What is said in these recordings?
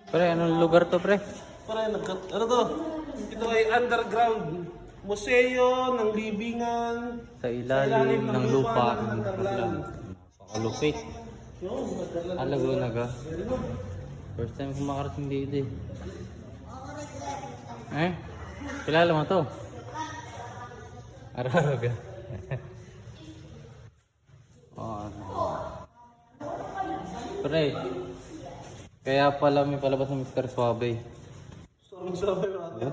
Pre, anong lugar to, pre? Ano to? Ito ay underground museo ng libingan. Sa ilalim ng lupa ng Naglan. Napakalupit. Yun, Naglan. Laguna ka. First time ko makarating dito eh. Kilala mo to? Araroga. Oh, ano. Pre, kaya pala may palabas ng Mr. Suave. Sabi mo natin.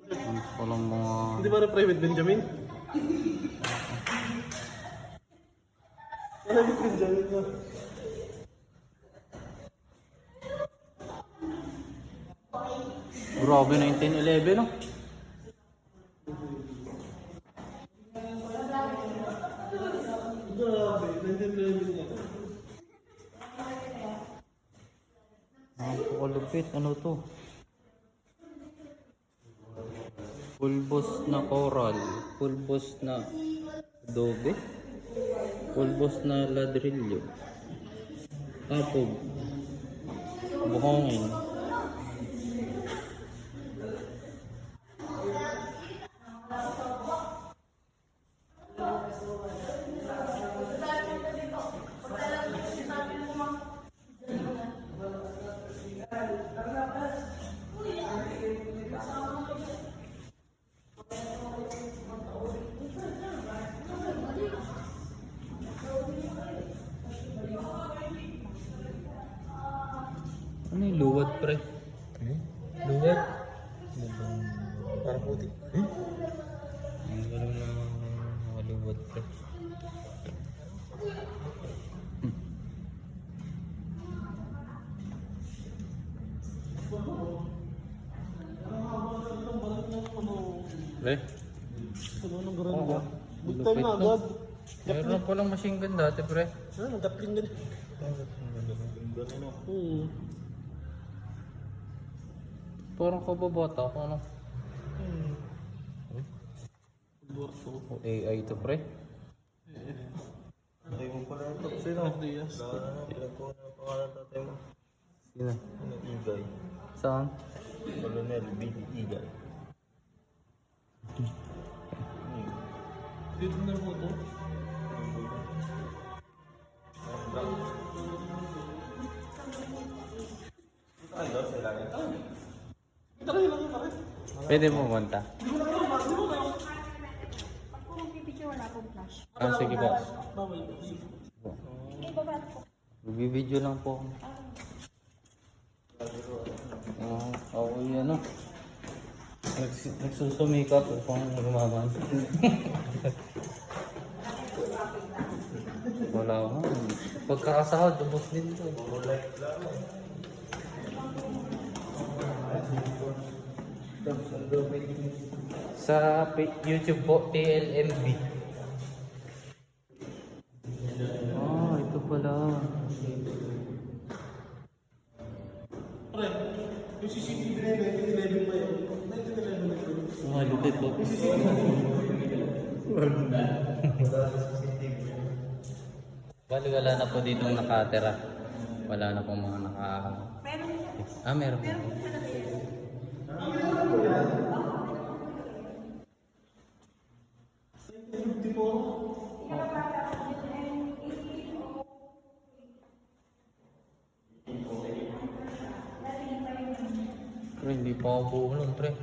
Ang palang mga... Hindi ba na Private Benjamin? Private Benjamin na. Grabe, 1911 no? Grabe, 1911 niya. Napakalupit. Ano to? Pulbos na coral. Pulbos na adobe. Pulbos na ladrillo. Apog. Buhangin. Ano yung luwad, pre? Luwad? Parang puti. Ang galing na mga luwad, pre. Pre? Ano nang gano'n ba? Big Lupit time na no? agad. Meron na palang machine gun dati, pre. Ano, nag-gatling din. Parang kababata ako, ano? Dorso. O AI to, pre. Ay mo pala ito. Sino? Diaz. Pinagkuha ng pangalan tatay mo. Sino? Ano, Igay. Saan? Colonel Billy Igay. Dito na po ito. Ay, daw sila yan. Tara lang yung pare. Pwede mo kumanta. Kung pipicture wala akong flash. Ah, sige po. Bawal. Sige, baba po. Magbibideo lang po. Oo, ako yun, ano? Nagsusumikap upang lumaban. Wala ko. Pagkakasahod, ubos din ito. Sa YouTube po, TLMB. Ah, ito pala. Pre, yung CCTV na yun, 1911 pa yun. 1911 na yun. Ah, lupit po. Bali, wala na po dito nakatira. Wala na po mga naka... Meron Ah, meron po. Pre, hindi pa ako buo nun, pre.